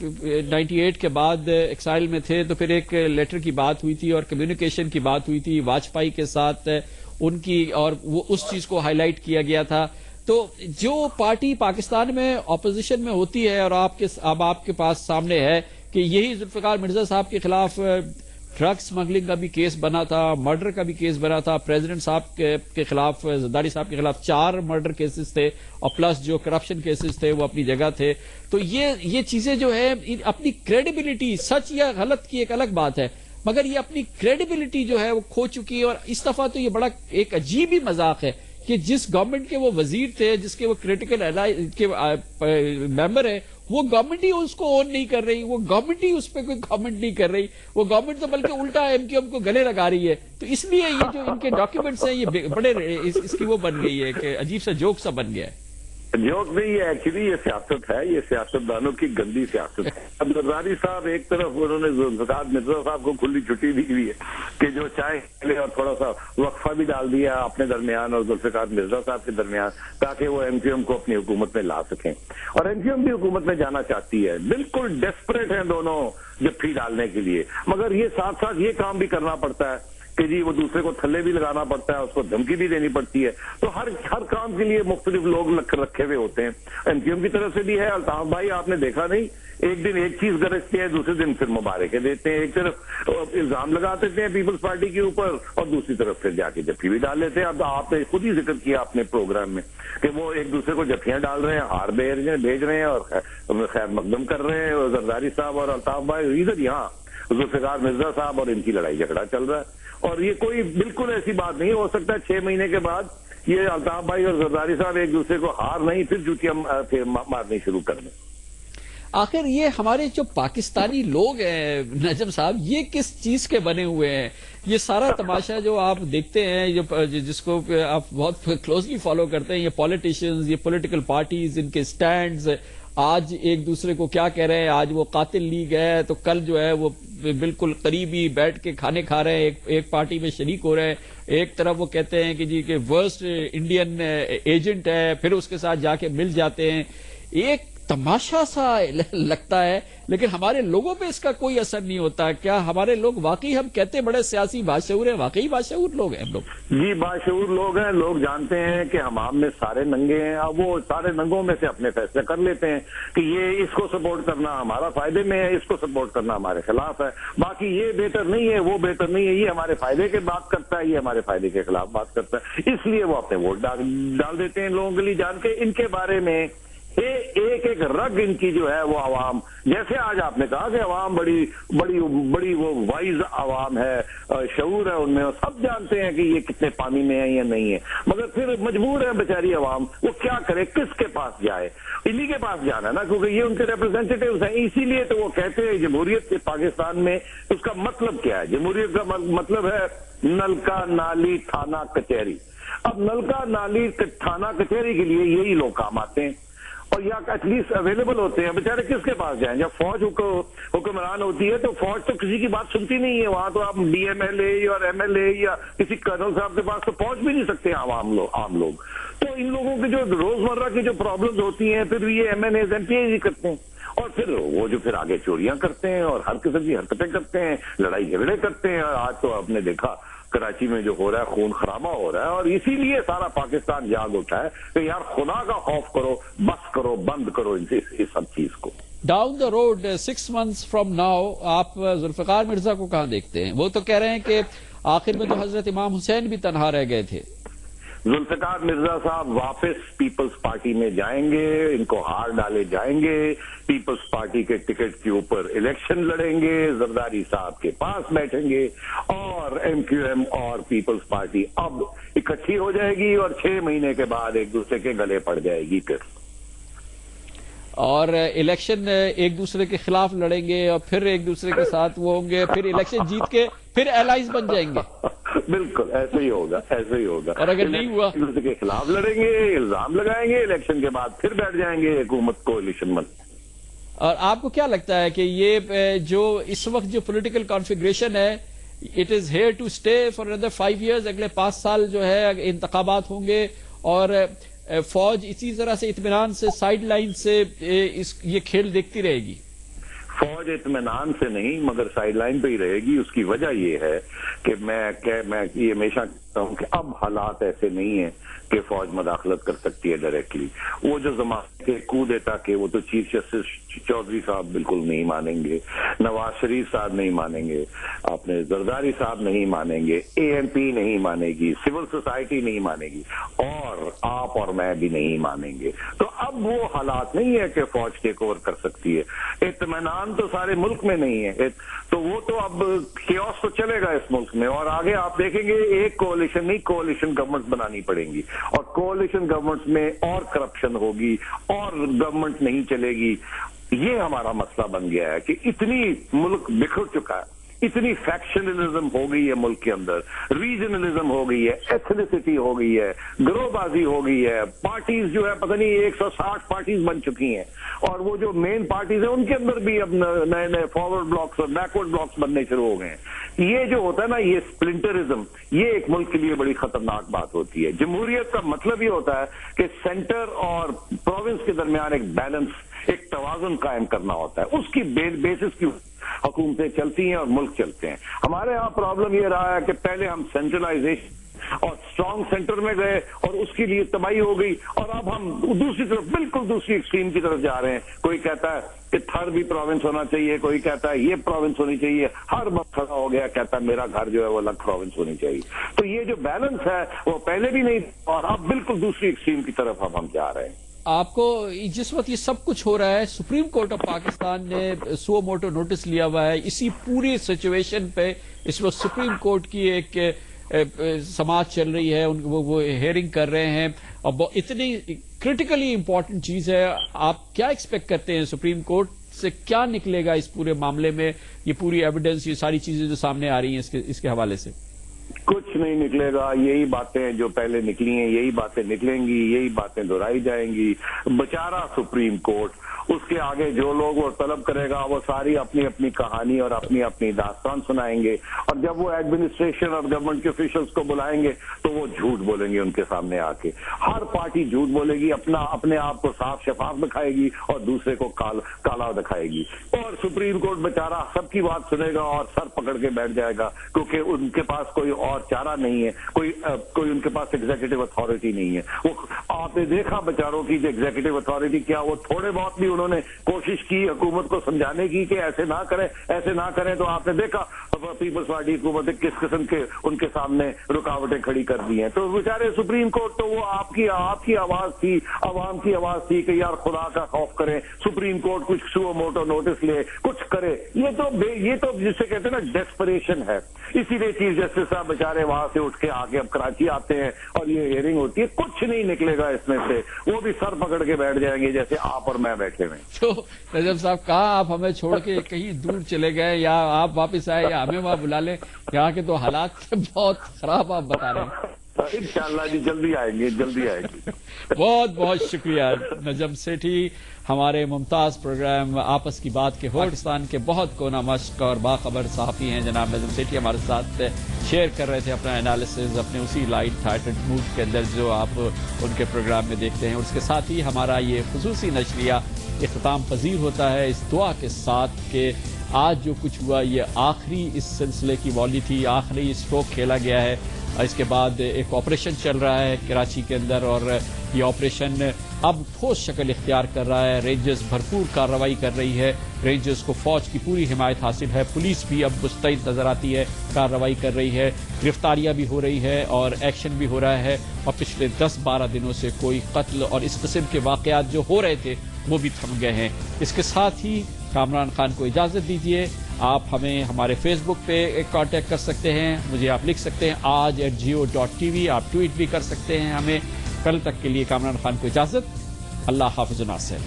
98 کے بعد ایکسائل میں تھے تو پھر ایک لیٹر کی بات ہوئی تھی اور کمیونیکیشن کی بات ہوئی تھی واجپئی کے ساتھ ان کی، اور وہ اس چیز کو ہائی لائٹ کیا گیا تھا. تو جو پارٹی پاکستان میں اپوزیشن میں ہوتی ہے اور اب آپ کے پاس سامنے ہے کہ یہی ذوالفقار مرزا صاحب کے خلاف ڈرگ سمگلنگ کا بھی کیس بنا تھا، مرڈر کا بھی کیس بنا تھا، پریزیڈنٹ صاحب کے خلاف، زرداری صاحب کے خلاف 4 مرڈر کیسز تھے اور پلس جو کرپشن کیسز تھے وہ اپنی جگہ تھے. تو یہ چیزیں جو ہے اپنی کریڈیبلٹی، سچ یا غلط کی ایک الگ بات ہے، مگر یہ اپنی کریڈیبلٹی جو ہے وہ کھو چکی ہے. اور اس دفعہ تو یہ بڑا ایک عجیب ہی مذاق ہے کہ جس گورنمنٹ کے وہ وزیر تھے، جس کے وہ کریٹیکل کے ممبر ہیں، وہ گورنمنٹ ہی اس کو اون نہیں کر رہی، وہ گورنمنٹ ہی اس پہ کوئی کامنٹ نہیں کر رہی، وہ گورنمنٹ تو بلکہ الٹا MQM کو گلے لگا رہی ہے. تو اس لیے یہ جو ان کے ڈاکیومنٹس ہیں یہ بڑے اس کی وہ بن گئی ہے کہ عجیب سا جوک سا بن گیا ہے. جوک نہیں ہے، ایکچولی یہ سیاست ہے، یہ سیاستدانوں کی گندی سیاست ہے. اب زرداری صاحب ایک طرف انہوں نے ذوالفقار مرزا صاحب کو کھلی چھٹی دی ہوئی ہے کہ جو چاہے لے، اور تھوڑا سا وقفہ بھی ڈال دیا اپنے درمیان اور ذوالفقار مرزا صاحب کے درمیان تاکہ وہ MQM کو اپنی حکومت میں لا سکیں. اور MQM بھی حکومت میں جانا چاہتی ہے، بالکل ڈیسپریٹ ہیں دونوں جفی ڈالنے کے لیے، مگر یہ ساتھ ساتھ یہ کام بھی کرنا پڑتا ہے کہ جی وہ دوسرے کو تھلے بھی لگانا پڑتا ہے، اس کو دھمکی بھی دینی پڑتی ہے. تو ہر کام کے لیے مختلف لوگ رکھے ہوئے ہوتے ہیں. MQM کی طرف سے بھی ہے. الطاف بھائی آپ نے دیکھا نہیں، ایک دن ایک چیز گرجتے ہیں، دوسرے دن پھر مبارکیں دیتے ہیں. ایک طرف الزام لگا دیتے ہیں پیپلز پارٹی کے اوپر اور دوسری طرف پھر جا کے جفی بھی ڈال لیتے ہیں. اب آپ نے خود ہی ذکر کیا اپنے پروگرام میں کہ وہ ایک دوسرے کو جفیاں ڈال رہے ہیں، ہار بھیج رہے ہیں اور خیر مقدم کر رہے ہیں. زرداری صاحب اور الطاف بھائی ادھر یہاں ذوالفقار مرزا صاحب اور ان کی لڑائی جھگڑا چل رہا ہے. اور یہ کوئی بالکل ایسی بات نہیں ہو سکتا 6 مہینے کے بعد یہ الطاف بھائی اور زرداری صاحب ایک دوسرے کو ہار نہیں پھر جوتیاں مارنی شروع کر دیں. آخر یہ ہمارے جو پاکستانی لوگ ہیں نجم صاحب، یہ کس چیز کے بنے ہوئے ہیں؟ یہ سارا تماشا جو آپ دیکھتے ہیں، جس کو آپ بہت کلوزلی فالو کرتے ہیں، یہ پولیٹیشنز، یہ پولیٹیکل پارٹیز، ان کے سٹینڈز آج ایک دوسرے کو کیا کہہ رہے ہیں. آج وہ قاتل لیگ ہے تو کل جو ہے وہ بالکل قریبی بیٹھ کے کھانے کھا رہے ہیں، ایک پارٹی میں شریک ہو رہے ہیں. ایک طرف وہ کہتے ہیں کہ جی کہ ورسٹ انڈین ایجنٹ ہے، پھر اس کے ساتھ جا کے مل جاتے ہیں. ایک تماشا سا لگتا ہے، لیکن ہمارے لوگوں پہ اس کا کوئی اثر نہیں ہوتا. کیا ہمارے لوگ واقعی، ہم کہتے بڑے سیاسی باشعور ہیں، واقعی باشعور لوگ ہیں ہم لوگ؟ جی باشعور لوگ ہیں. لوگ جانتے ہیں کہ ہمام میں سارے ننگے ہیں. اب وہ سارے ننگوں میں سے اپنے فیصلے کر لیتے ہیں کہ یہ اس کو سپورٹ کرنا ہمارا فائدے میں ہے، اس کو سپورٹ کرنا ہمارے خلاف ہے. باقی یہ بہتر نہیں ہے، وہ بہتر نہیں ہے، یہ ہمارے فائدے کے بات کرتا ہے، یہ ہمارے فائدے کے خلاف بات کرتا ہے. اس لیے وہ اپنے ووٹ ڈال دیتے ہیں لوگوں کے لیے، جان کے ان کے بارے میں ایک رگ ان کی جو ہے وہ عوام، جیسے آج آپ نے کہا کہ عوام بڑی وہ وائز عوام ہے، شعور ہے ان میں، سب جانتے ہیں کہ یہ کتنے پانی میں ہے یا نہیں ہے، مگر پھر مجبور ہے بیچاری عوام، وہ کیا کرے، کس کے پاس جائے؟ انہی کے پاس جانا ہے نا، کیونکہ یہ ان کے ریپرزینٹیٹیوز ہیں. اسی لیے تو وہ کہتے ہیں جمہوریت کے پاکستان میں اس کا مطلب کیا ہے؟ جمہوریت کا مطلب ہے نلکا، نالی، تھانہ، کچہری. اب نلکا، نالی، تھانہ، کچہری کے لیے یہی لوگ کام آتے ہیں اور یا ایٹ لیسٹ اویلیبل ہوتے ہیں. بیچارے کس کے پاس جائیں؟ جب فوج حکمران ہوتی ہے تو فوج تو کسی کی بات سنتی نہیں ہے. وہاں تو آپ DMLA اور MLA یا کسی کرنل صاحب کے پاس تو پہنچ بھی نہیں سکتے عام لوگ. تو ان لوگوں کی جو روزمرہ کی جو پرابلمز ہوتی ہیں پھر یہ MNAs MPAs ہی کرتے ہیں، اور پھر وہ جو پھر آگے چوریاں کرتے ہیں اور ہر قسم کی حرکتیں کرتے ہیں، لڑائی جھگڑے کرتے ہیں. آج تو آپ نے دیکھا کراچی میں جو ہو رہا ہے، خون خرابہ ہو رہا ہے، اور اسی لیے سارا پاکستان جاگ اٹھا ہے کہ یار خدا کا خوف کرو، بس کرو، بند کرو اس سب چیز کو. Down the road 6 months from now آپ ذوالفقار مرزا کو کہاں دیکھتے ہیں؟ وہ تو کہہ رہے ہیں کہ آخر میں تو حضرت امام حسین بھی تنہا رہ گئے تھے. ذوالفقار مرزا صاحب واپس پیپلز پارٹی میں جائیں گے، ان کو ہار ڈالے جائیں گے، پیپلز پارٹی کے ٹکٹ کے اوپر الیکشن لڑیں گے، زرداری صاحب کے پاس بیٹھیں گے اور MQM اور پیپلز پارٹی اب اکٹھی ہو جائے گی اور 6 مہینے کے بعد ایک دوسرے کے گلے پڑ جائے گی پھر. اور الیکشن ایک دوسرے کے خلاف لڑیں گے اور پھر ایک دوسرے کے ساتھ وہ ہوں گے، پھر الیکشن جیت کے پھر الائز بن جائیں گے. بالکل ایسے ہی ہوگا، ایسے ہی ہوگا. اور اگر نہیں ہوا ایک دوسرے کے خلاف لڑیں گے، الزام لگائیں گے، الیکشن کے بعد پھر بیٹھ جائیں گے حکومت کو الیکشن میں. اور آپ کو کیا لگتا ہے کہ یہ جو اس وقت جو پولیٹیکل کانفیگریشن ہے، it is here to stay for another 5 years؟ اگلے 5 سال جو ہے انتخابات ہوں گے اور فوج اسی طرح سے اطمینان سے سائیڈ لائن سے یہ کھیل دیکھتی رہے گی؟ فوج اطمینان سے نہیں مگر سائیڈ لائن پہ ہی رہے گی. اس کی وجہ یہ ہے کہ میں یہ ہمیشہ کہتا ہوں کہ اب حالات ایسے نہیں ہیں کہ فوج مداخلت کر سکتی ہے ڈائریکٹلی. وہ جو زمانے کے کو دیتا کہ وہ تو چیف جسٹس چودھری صاحب بالکل نہیں مانیں گے, نواز شریف صاحب نہیں مانیں گے, اپنے زرداری صاحب نہیں مانیں گے, ANP نہیں مانے گی, سول سوسائٹی نہیں مانے گی, اور آپ اور میں بھی نہیں مانیں گے. تو اب وہ حالات نہیں ہے کہ فوج ٹیک اوور کر سکتی ہے. اطمینان تو سارے ملک میں نہیں ہے, تو وہ تو اب کیوس تو چلے گا اس ملک میں, اور آگے آپ دیکھیں گے ایک کوalition نہیں, کوalition گورنمنٹ بنانی پڑیں گی, اور کوalition گورنمنٹ میں اور کرپشن ہوگی اور گورنمنٹ نہیں چلے گی. یہ ہمارا مسئلہ بن گیا ہے کہ اتنی ملک بکھر چکا ہے, اتنی فیکشنلزم ہو گئی ہے ملک کے اندر, ریجنلزم ہو گئی ہے, ایتھنیسٹی ہو گئی ہے, گروہ بازی ہو گئی ہے, پارٹیز جو ہے پتہ نہیں 160 پارٹیز بن چکی ہیں, اور وہ جو مین پارٹیز ہیں ان کے اندر بھی اب نئے نئے فارورڈ بلاکس اور بیکورڈ بلاکس بننے شروع ہو گئے ہیں. یہ جو ہوتا ہے نا, یہ سپلنٹرزم, یہ ایک ملک کے لیے بڑی خطرناک بات ہوتی ہے. جمہوریت کا مطلب یہ ہوتا ہے کہ سینٹر اور پروونس کے درمیان ایک بیلنس, ایک توازن قائم کرنا ہوتا ہے. اس کی بیسس کی حکومتیں چلتی ہیں اور ملک چلتے ہیں. ہمارے یہاں پرابلم یہ رہا ہے کہ پہلے ہم سینٹرلائزیشن اور اسٹرانگ سینٹر میں گئے اور اس کے لیے تباہی ہو گئی, اور اب ہم دوسری طرف, بالکل دوسری ایکسٹریم کی طرف جا رہے ہیں. کوئی کہتا ہے کہ تھر بھی پروونس ہونا چاہیے, کوئی کہتا ہے یہ پروونس ہونی چاہیے, ہر وقت کھڑا ہو گیا کہتا ہے میرا گھر جو ہے وہ الگ پروونس ہونی چاہیے. تو یہ جو بیلنس ہے وہ پہلے بھی نہیں, اور اب بالکل دوسری ایکسٹریم کی طرف اب ہم جا رہے ہیں. آپ کو جس وقت یہ سب کچھ ہو رہا ہے, سپریم کورٹ آف پاکستان نے سو موٹو نوٹس لیا ہوا ہے اسی پوری سچویشن پہ. اس وقت سپریم کورٹ کی ایک سماعت چل رہی ہے, وہ ہیئرنگ کر رہے ہیں, اور اتنی کرٹیکلی امپورٹنٹ چیز ہے. آپ کیا ایکسپیکٹ کرتے ہیں سپریم کورٹ سے کیا نکلے گا اس پورے معاملے میں؟ یہ پوری ایویڈنس, یہ ساری چیزیں جو سامنے آ رہی ہیں اس کے حوالے سے. کچھ نہیں نکلے گا. یہی باتیں جو پہلے نکلی ہیں یہی باتیں نکلیں گی, یہی باتیں دہرائی جائیں گی. بیچارہ سپریم کورٹ, اس کے آگے جو لوگ وہ طلب کرے گا وہ ساری اپنی اپنی کہانی اور اپنی اپنی داستان سنائیں گے, اور جب وہ ایڈمنسٹریشن اور گورنمنٹ کے آفیشلز کو بلائیں گے تو وہ جھوٹ بولیں گے ان کے سامنے آ کے. ہر پارٹی جھوٹ بولے گی, اپنے آپ کو صاف شفاف دکھائے گی اور دوسرے کو کالا دکھائے گی. اور سپریم کورٹ بیچارہ سب کی بات سنے گا اور سر پکڑ کے بیٹھ جائے گا, کیونکہ ان کے پاس کوئی اور چارہ نہیں ہے, کوئی ان کے پاس ایگزیکٹو اتھارٹی نہیں ہے. وہ آپ نے دیکھا بیچاروں کی جو ایگزیکٹو اتھارٹی, کیا وہ تھوڑے بہت بھی انہوں نے کوشش کی حکومت کو سمجھانے کی کہ ایسے نہ کریں ایسے نہ کریں؟ تو آپ نے دیکھا پیپلز پارٹی حکومت کس قسم کے ان کے سامنے رکاوٹیں کھڑی کر دی ہیں. تو بیچارے سپریم کورٹ تو وہ آپ کی آواز تھی, عوام کی آواز تھی کہ یار خدا کا خوف کریں, سپریم کورٹ کچھ سو موٹو نوٹس لے, کچھ کرے. یہ تو جسے کہتے ہیں نا ڈیسپریشن ہے. اسی لیے چیف جسٹس صاحب بیچارے وہاں سے اٹھ کے آگے اب کراچی آتے ہیں اور یہ ہیئرنگ ہوتی ہے. کچھ نہیں نکلے گا اس میں سے, وہ بھی سر پکڑ کے بیٹھ جائیں گے جیسے آپ اور میں بیٹھے ہوئے. تو نجم صاحب, کہاں آپ ہمیں چھوڑ کے کہیں دور چلے گئے, یا آپ واپس آئے یا ہمیں وہاں بلا لیں؟ یہاں کے تو حالات بہت خراب آپ بتا رہے ہیں. انشاءاللہ جی جلدی آئیں گے. بہت بہت شکریہ نجم سیٹھی. ہمارے ممتاز پروگرام آپس کی بات کے پاکستان کے بہت کونا مشق اور باخبر صحافی ہیں جناب نجم سیٹھی, ہمارے ساتھ شیئر کر رہے تھے اپنا انالیسز اپنے اسی لائٹ ہارٹڈ موڈ کے اندر جو آپ ان کے پروگرام میں دیکھتے ہیں. اور اس کے ساتھ ہی ہمارا یہ خصوصی نشریہ اختتام پذیر ہوتا ہے اس دعا کے ساتھ کہ آج جو کچھ ہوا یہ آخری اس سلسلے کی والی تھی, آخری اسٹروک کھیلا گیا ہے. اس کے بعد ایک آپریشن چل رہا ہے کراچی کے اندر, اور یہ آپریشن اب ٹھوس شکل اختیار کر رہا ہے. رینجرز بھرپور کارروائی کر رہی ہے, رینجرز کو فوج کی پوری حمایت حاصل ہے, پولیس بھی اب مستعد نظر آتی ہے, کارروائی کر رہی ہے, گرفتاریاں بھی ہو رہی ہے اور ایکشن بھی ہو رہا ہے. اور پچھلے 10-12 دنوں سے کوئی قتل اور اس قسم کے واقعات جو ہو رہے تھے وہ بھی تھم گئے ہیں. اس کے ساتھ ہی کامران خان کو اجازت دیجیے. آپ ہمیں ہمارے فیس بک پہ کانٹیکٹ کر سکتے ہیں, مجھے آپ لکھ سکتے ہیں aaj@geo.tv, آپ ٹویٹ بھی کر سکتے ہیں ہمیں. کل تک کے لیے کامران خان کو اجازت. اللہ حافظ و ناصر.